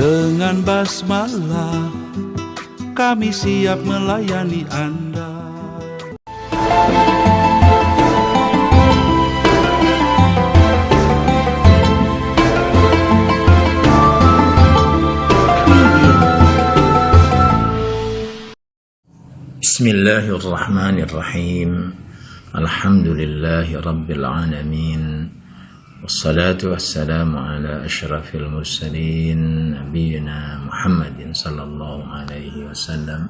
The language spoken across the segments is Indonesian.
Dengan basmalah kami siap melayani Anda. Bismillahirrahmanirrahim. Alhamdulillahi rabbil alamin. Wassalatu wassalamu ala asyrafil mursalin nabiyina Muhammadin sallallahu alaihi wasallam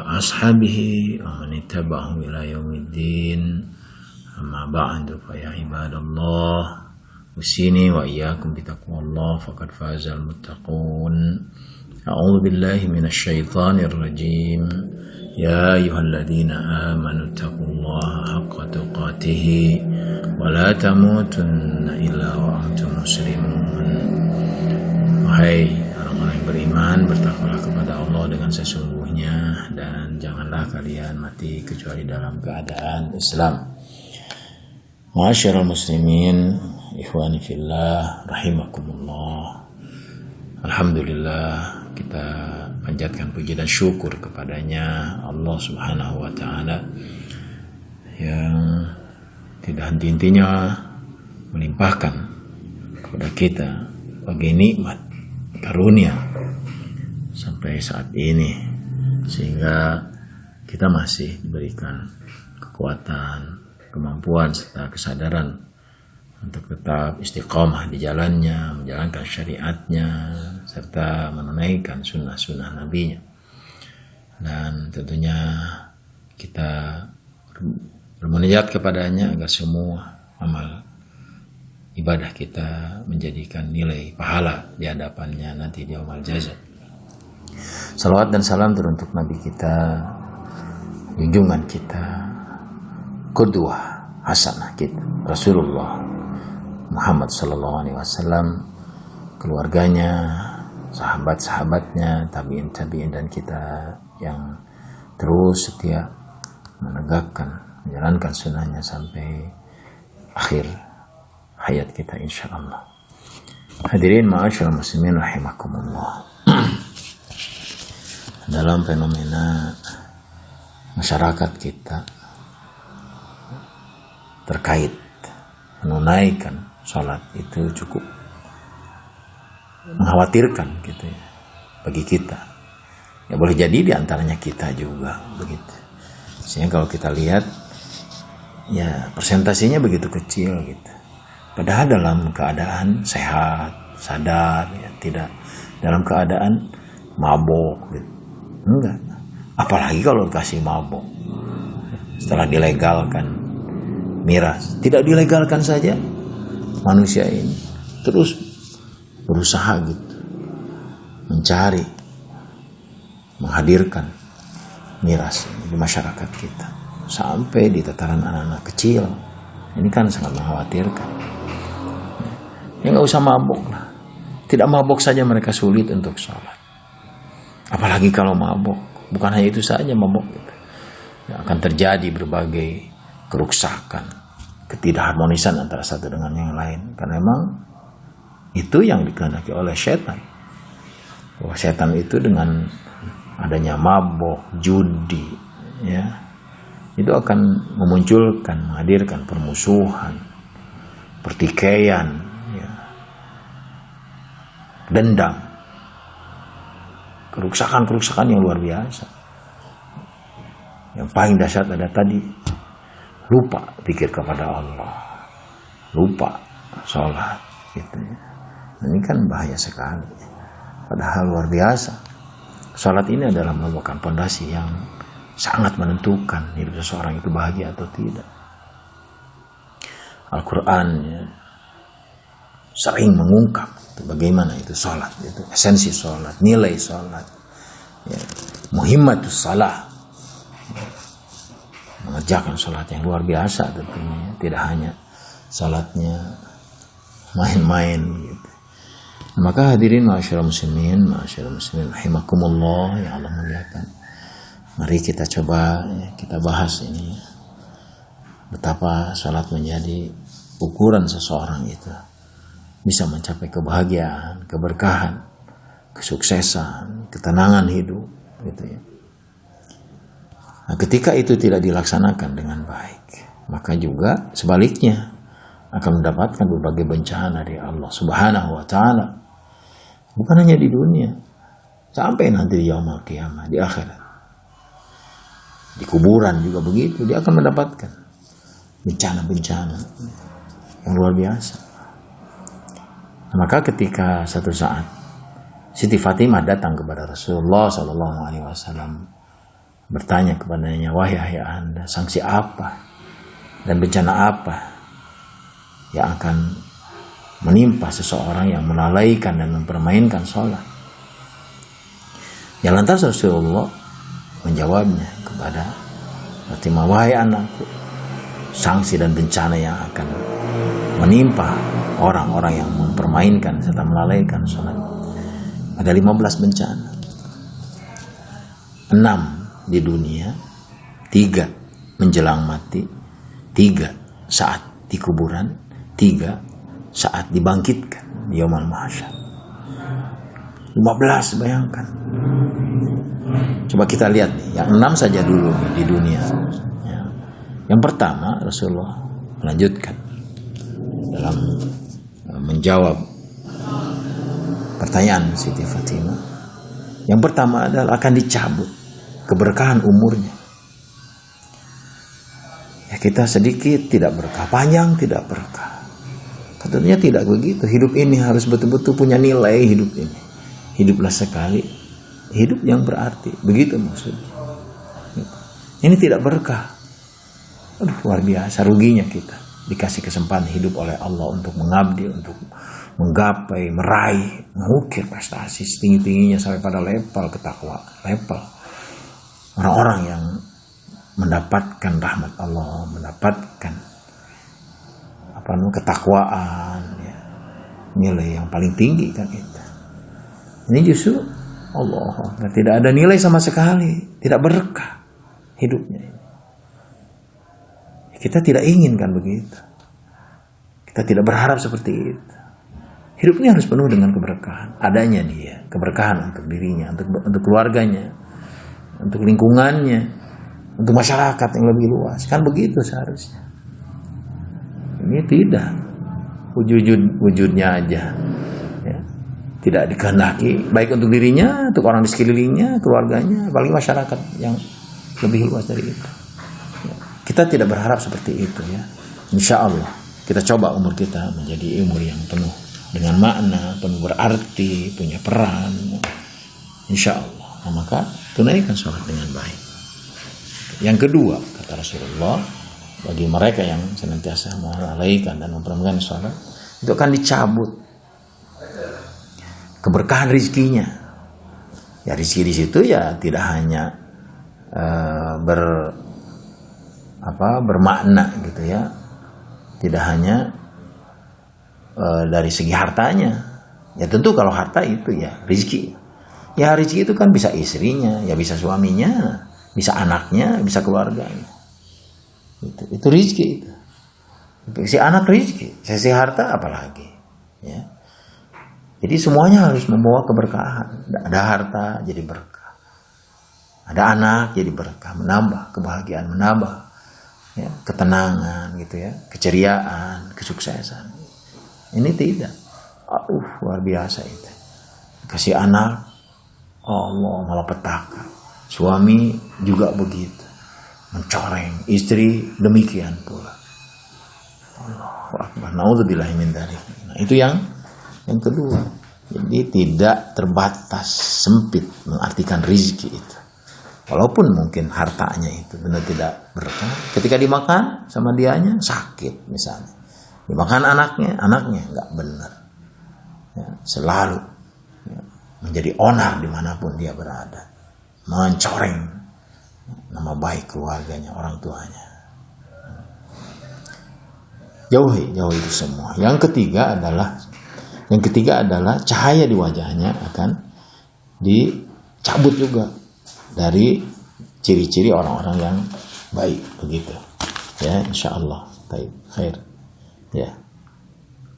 ashabihi wa man ittaba'ahu ila yaumiddin. Amma ba'du fa ya ibadallah, usini wa iyyakum bitaqwallah faqad fazal muttaqun. A'udzu billahi minasy syaithanir rajim. Ya ayyuhalladzina amanu taqullaha haqqa tuqatih wa la tamutunna illa wa antum muslimun. Wahai orang-orang yang beriman, bertakwalah kepada Allah dengan sesungguhnya dan janganlah kalian mati kecuali dalam keadaan Islam. Ma'asyiral muslimin, ikhwani fillah, rahimakumullah. Alhamdulillah, kita panjatkan puji dan syukur kepadanya Allah Subhanahu wa ta'ala yang tidak henti-hentinya melimpahkan kepada kita bagi nikmat karunia sampai saat ini, sehingga kita masih diberikan kekuatan, kemampuan serta kesadaran untuk tetap istiqomah di jalannya, menjalankan syariatnya, serta menunaikan sunnah-sunnah nabinya. Dan tentunya kita bermunajat kepadanya agar semua amal ibadah kita menjadikan nilai pahala di hadapannya nanti di yaumul jazaa. Salawat dan salam teruntuk Nabi kita, junjungan kita, qudwah hasanah kita, Rasulullah Muhammad sallallahu alaihi wasallam, keluarganya, sahabat-sahabatnya, tabi'in dan kita yang terus setia menegakkan, menjalankan sunnahnya sampai akhir hayat kita insyaallah. Hadirin ma'asyiral muslimin rahimakumullah. Dalam fenomena masyarakat kita terkait menunaikan sholat itu cukup mengkhawatirkan gitu ya bagi kita. Ya boleh jadi diantaranya kita juga begitu. Sehingga kalau kita lihat ya persentasinya begitu kecil gitu. Padahal dalam keadaan sehat, sadar, ya tidak dalam keadaan mabok gitu. Enggak. Apalagi kalau dikasih mabok. Setelah dilegalkan miras, tidak dilegalkan saja manusia ini terus berusaha gitu mencari, menghadirkan miras di masyarakat kita sampai di tataran anak-anak kecil. Ini kan sangat mengkhawatirkan. Ya nggak usah mabok lah, tidak mabok saja mereka sulit untuk sholat, apalagi kalau mabok. Bukan hanya itu saja mabok gitu. Ya, akan terjadi berbagai kerusakan, ketidakharmonisan antara satu dengan yang lain, karena memang itu yang dikehendaki oleh setan. Bahwa setan itu dengan adanya mabok, judi, ya, itu akan memunculkan, menghadirkan permusuhan, pertikaian, ya, dendam, kerusakan yang luar biasa. Yang paling dahsyat ada tadi, lupa pikir kepada Allah, lupa sholat gitu ya. Ini kan bahaya sekali, padahal luar biasa. Sholat ini adalah merupakan pondasi yang sangat menentukan hidup seseorang itu bahagia atau tidak. Al-Quran ya, sering mengungkap bagaimana itu sholat, itu esensi sholat, nilai sholat, ya, muhimmatus salah, mengerjakan sholat yang luar biasa tentunya, tidak hanya sholatnya main-main gitu. Maka hadirin ma'asyiral muslimin rahimakumullah yang Allah muliakan, mari kita coba ya, kita bahas ini betapa sholat menjadi ukuran seseorang itu bisa mencapai kebahagiaan, keberkahan, kesuksesan, ketenangan hidup, gitu ya. Nah, ketika itu tidak dilaksanakan dengan baik, maka juga sebaliknya akan mendapatkan berbagai bencana dari Allah Subhanahu wa Ta'ala. Bukan hanya di dunia, sampai nanti di yaumul qiyamah, di akhirat. Di kuburan juga begitu, dia akan mendapatkan bencana-bencana yang luar biasa. Maka ketika satu saat Siti Fatimah datang kepada Rasulullah SAW, bertanya kepadanya, wahai ayah anda, sanksi apa dan bencana apa yang akan menimpa seseorang yang melalaikan dan mempermainkan sholat? Ya, lantas Rasulullah menjawabnya kepada Fatimah, wahai anakku, sanksi dan bencana yang akan menimpa orang-orang yang mempermainkan serta melalaikan sholat ada 15 bencana. 6 di dunia, 3 menjelang mati, 3 saat di kuburan, 3 saat dibangkitkan di yaumul mahsyar. 15, bayangkan. Coba kita lihat nih, yang 6 saja dulu di dunia. Ya. Yang pertama, Rasulullah melanjutkan dalam menjawab pertanyaan Siti Fatimah. Yang pertama adalah akan dicabut keberkahan umurnya. Ya, kita sedikit tidak berkah, panjang tidak berkah. Katanya tidak begitu. Hidup ini harus betul-betul punya nilai hidup ini. Hiduplah sekali, hidup yang berarti. Begitu maksudnya. Ini tidak berkah. Aduh, luar biasa ruginya kita. Dikasih kesempatan hidup oleh Allah untuk mengabdi, untuk menggapai, meraih, mengukir prestasi setinggi-tingginya sampai pada level ketakwaan, level orang-orang yang mendapatkan rahmat Allah, mendapatkan ketakwaan, ya, nilai yang paling tinggi kan itu. Ini justru Allah tidak ada nilai sama sekali, tidak berkah hidupnya ini. Kita tidak inginkan begitu. Kita tidak berharap seperti itu. Hidup ini harus penuh dengan keberkahan. Adanya dia, keberkahan untuk dirinya, untuk keluarganya, untuk lingkungannya, untuk masyarakat yang lebih luas. Kan begitu seharusnya. Ini tidak. Wujudnya aja. Ya. Tidak dikehendaki. Baik untuk dirinya, untuk orang di sekelilingnya, keluarganya, apalagi masyarakat yang lebih luas dari itu. Ya. Kita tidak berharap seperti itu ya. Insya Allah kita coba umur kita menjadi umur yang penuh dengan makna, penuh berarti, punya peran. Insya Allah. Nah, maka tunaikan sholat dengan baik. Yang kedua, kata Rasulullah, bagi mereka yang senantiasa melalaikan dan mempermainkan sholat, itu akan dicabut keberkahan rezekinya. Ya, rezeki di situ ya tidak hanya bermakna gitu ya, tidak hanya dari segi hartanya. Ya tentu kalau harta itu ya rezeki. Ya rezeki itu kan bisa istrinya, ya bisa suaminya, bisa anaknya, bisa keluarganya. Itu rezeki itu. Si anak rezeki, si harta apalagi. Ya. Jadi semuanya harus membawa keberkahan. Ada harta jadi berkah. Ada anak jadi berkah, menambah kebahagiaan, menambah ya, ketenangan gitu ya, keceriaan, kesuksesan. Ini tidak. Luar biasa itu. Kasih anak, Allah malapetaka. Suami juga begitu. Mencoreng, istri demikian pula. Allahu Akbar. Nauzubillahi min dzalik. Nah, itu yang kedua. Jadi tidak terbatas, sempit mengartikan rezeki itu. Walaupun mungkin hartanya itu benar tidak berkah. Ketika dimakan sama dianya sakit misalnya. Dimakan anaknya nggak benar. Ya, selalu ya, menjadi onar dimanapun dia berada. Mencoreng nama baik keluarganya, orang tuanya. Jauhi itu semua. Yang ketiga adalah cahaya di wajahnya akan dicabut juga dari ciri-ciri orang-orang yang baik begitu. Ya, insyaallah. Baik, khair. Ya.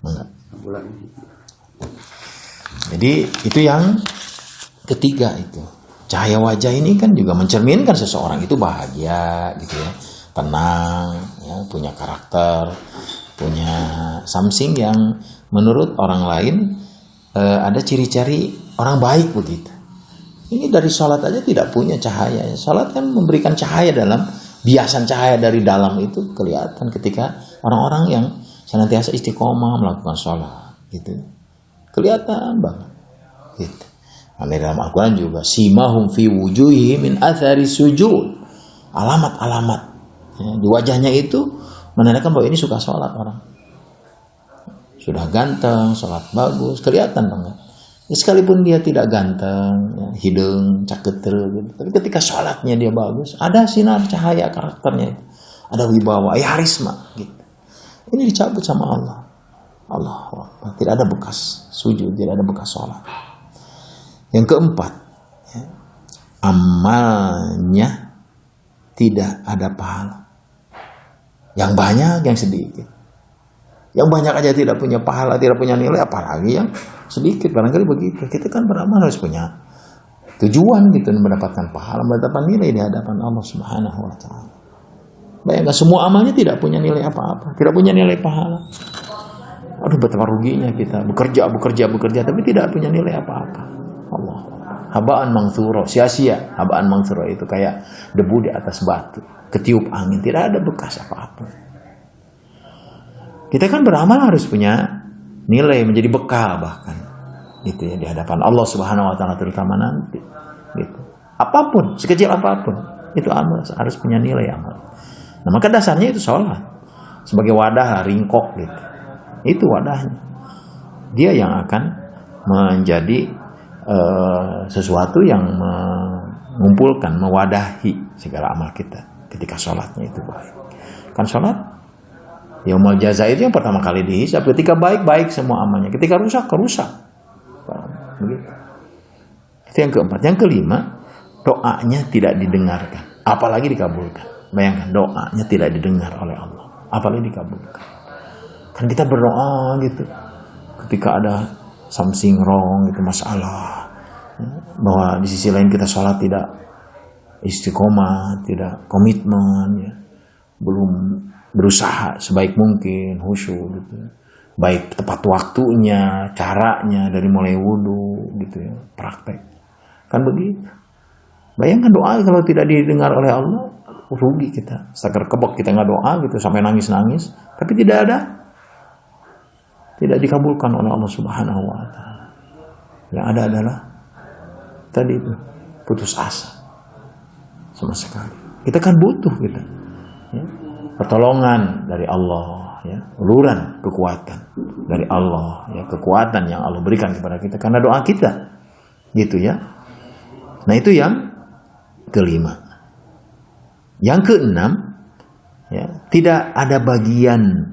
Enggak. bulan. Jadi itu yang ketiga itu. Cahaya wajah ini kan juga mencerminkan seseorang itu bahagia gitu ya, tenang, ya, punya karakter, punya something yang menurut orang lain ada ciri-ciri orang baik begitu. Ini dari sholat aja tidak punya cahaya. Sholat kan memberikan cahaya dalam biasan cahaya dari dalam itu kelihatan ketika orang-orang yang senantiasa istiqomah melakukan sholat gitu. Kelihatan banget gitu. Nah, dalam Al-Quran juga simahum fi wujuhi min athari sujud, alamat-alamat ya, di wajahnya itu menandakan bahwa ini suka sholat orang, sudah ganteng, sholat bagus, kelihatan banget ya, sekalipun dia tidak ganteng ya, hidung caketer gitu. Tapi ketika sholatnya dia bagus, ada sinar cahaya karakternya, ada wibawa, harisma gitu. Ini dicabut sama Allah. Tidak ada bekas sujud, tidak ada bekas sholat. Yang keempat, ya, amalnya tidak ada pahala. Yang banyak, yang sedikit. Yang banyak aja tidak punya pahala, tidak punya nilai, apalagi yang sedikit. Barangkali begitu. Kita kan beramal harus punya tujuan gitu, mendapatkan pahala, mendapatkan nilai di hadapan Allah Subhanahu wa Ta'ala. Bayangkan semua amalnya tidak punya nilai apa-apa, tidak punya nilai pahala. Aduh, betapa ruginya kita bekerja, tapi tidak punya nilai apa-apa. Allah, habaan mangthuro, sia-sia. Habaan mangthuro itu kayak debu di atas batu, ketiup angin, tidak ada bekas apa-apa. Kita kan beramal harus punya nilai, menjadi bekal bahkan itu ya di hadapan Allah Subhanahu wa Ta'ala, terutama nanti gitu. Apapun, sekecil apapun itu amal harus punya nilai amal. Nah, maka dasarnya itu sholat sebagai wadah ringkok gitu. Itu wadahnya. Dia yang akan menjadi sesuatu yang mengumpulkan, mewadahi segala amal kita ketika sholatnya itu baik. Kan sholat yaumul jaza itu yang pertama kali dihisab. Ketika baik semua amalnya, ketika rusak begitu. Itu yang keempat. Yang kelima, doanya tidak didengarkan, apalagi dikabulkan. Bayangkan, doanya tidak didengar oleh Allah, apalagi dikabulkan. Kan kita berdoa gitu ketika ada something wrong gitu, masalah, bahwa di sisi lain kita sholat tidak istiqomah, tidak komitmen ya, belum berusaha sebaik mungkin khusyuk gitu, baik tepat waktunya, caranya dari mulai wudhu gitu ya, praktek kan begitu. Bayangkan doa kalau tidak didengar oleh Allah, rugi kita, setegar kebek kita nggak doa gitu sampai nangis tapi tidak dikabulkan oleh Allah Subhanahu wa Ta'ala. Yang ada adalah tadi itu putus asa sama sekali. Kita kan butuh kita ya, pertolongan dari Allah ya, uluran kekuatan dari Allah ya, kekuatan yang Allah berikan kepada kita karena doa kita gitu ya. Nah, itu yang kelima. Yang keenam ya, tidak ada bagian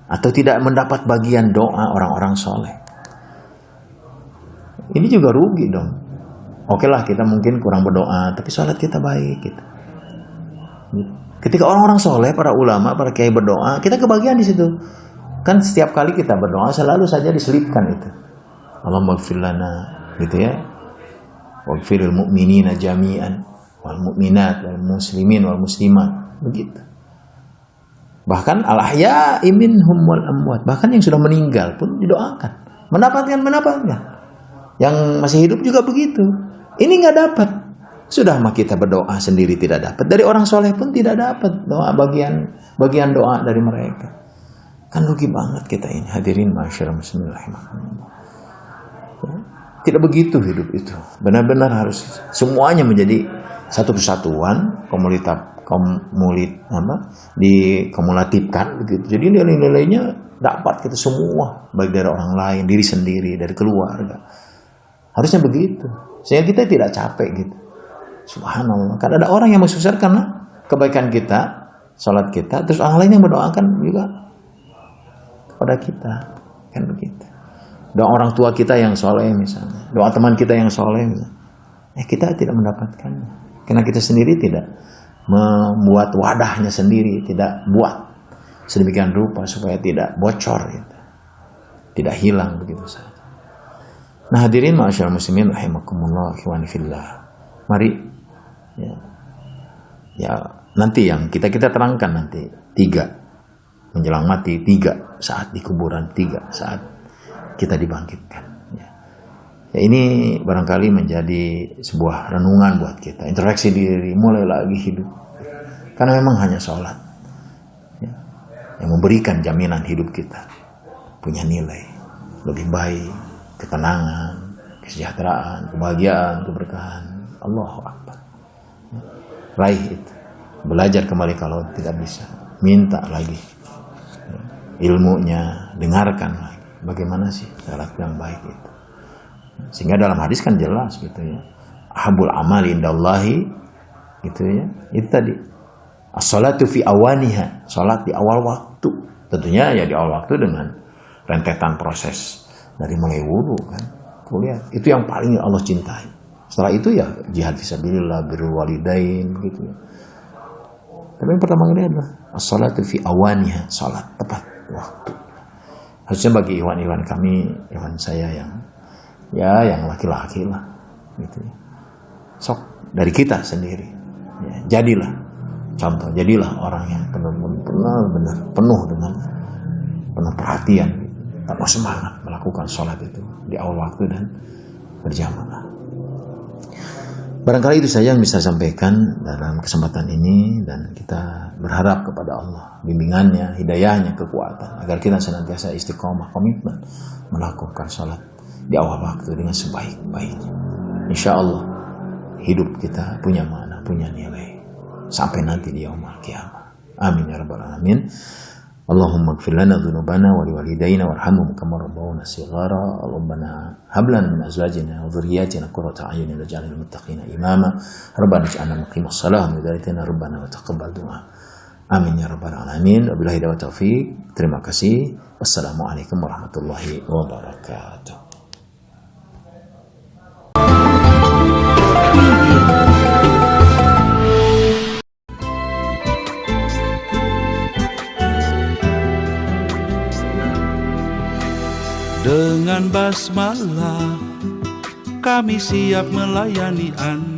atau tidak mendapat bagian doa orang-orang soleh. Ini juga rugi dong. Oke lah, kita mungkin kurang berdoa, tapi sholat kita baik gitu. Ketika orang-orang soleh, para ulama, para kiai berdoa, kita kebagian di situ. Kan setiap kali kita berdoa selalu saja diselipkan itu. Allahumma ighfir lana gitu ya. Waghfiril mu'minina jami'an wal mu'minat wal muslimin wal muslimat. Begitu. Bahkan al-ahya minhum wal amwat, bahkan yang sudah meninggal pun didoakan, mendapatkan. Yang masih hidup juga begitu. Ini nggak dapat. Sudah mah kita berdoa sendiri tidak dapat. Dari orang soleh pun tidak dapat doa bagian doa dari mereka. Kan rugi banget kita ini. Hadirin masyaallah, bismillahirrahmanirrahim. Tidak begitu hidup itu. Benar-benar harus semuanya menjadi satu kesatuan, dikumulatifkan begitu. Jadi nilai-nilainya dapat kita semua, baik dari orang lain, diri sendiri, dari keluarga. Harusnya begitu. Sehingga kita tidak capek gitu. Subhanallah. Kan ada orang yang bersusah karena kebaikan kita, salat kita, terus orang lain yang berdoakan juga kepada kita. Kan begitu. Doa orang tua kita yang soleh misalnya, doa teman kita yang soleh, kita tidak mendapatkannya. Karena kita sendiri tidak membuat wadahnya sendiri, tidak buat sedemikian rupa supaya tidak bocor gitu. tidak hilang begitu saja. Nah hadirin ma'asyiral muslimin rahimakumullah ikhwani fillah. Mari ya nanti yang kita terangkan nanti 3 menjelang mati, 3 saat di kuburan, 3 saat kita dibangkitkan. Ya, ini barangkali menjadi sebuah renungan buat kita, introspeksi diri, mulai lagi hidup. Karena memang hanya sholat yang memberikan jaminan hidup kita punya nilai lebih baik, ketenangan, kesejahteraan, kebahagiaan, keberkahan. Allahu Akbar. Raih itu. Belajar kembali kalau tidak bisa. Minta lagi ilmunya, dengarkan lagi. Bagaimana sih salat yang baik itu. Sehingga dalam hadis kan jelas gitu ya. Ahabul amali indallahi gitu ya. Itu tadi. As-salatu fi awaniha, salat di awal waktu. Tentunya ya di awal waktu dengan rentetan proses dari mulai wudu kan. Kuliah itu yang paling Allah cintai. Setelah itu ya jihad fisabilillah, birrul walidain begitu ya. Tapi yang pertama kali adalah as-salatu fi awaniha, salat tepat waktu. Harusnya bagi ikhwan-ikhwan kami, ikhwan saya yang laki-laki lah gitu ya. Sok dari kita sendiri. Ya, jadilah contoh, jadilah orang yang benar-benar penuh dengan penuh perhatian, penuh semangat melakukan sholat itu di awal waktu dan berjamaah. Barangkali itu saja yang bisa sampaikan dalam kesempatan ini, dan kita berharap kepada Allah bimbingannya, hidayahnya, kekuatan agar kita senantiasa istiqomah, komitmen melakukan sholat di awal waktu dengan sebaik-baiknya. Insya Allah hidup kita punya makna, punya nilai sampai nanti di yaumul qiyamah. Amin ya rabbal alamin. Allahumma ighfir lana dhunubana wa liwalidayna warhamhum kama rabbawna shighara. Rabbana hab lana min azwajina wa dhurriyyatina qurrata a'yunin waj'alna lil muttaqina imama. Rabbana ij'alna muqimas shalah wa dzarriyyatana rabbana wa taqabbal du'a. Amin ya rabbal alamin. Wabillahi taufiq. Terima kasih. Wassalamualaikum warahmatullahi wabarakatuh. Dengan basmalah kami siap melayani Anda.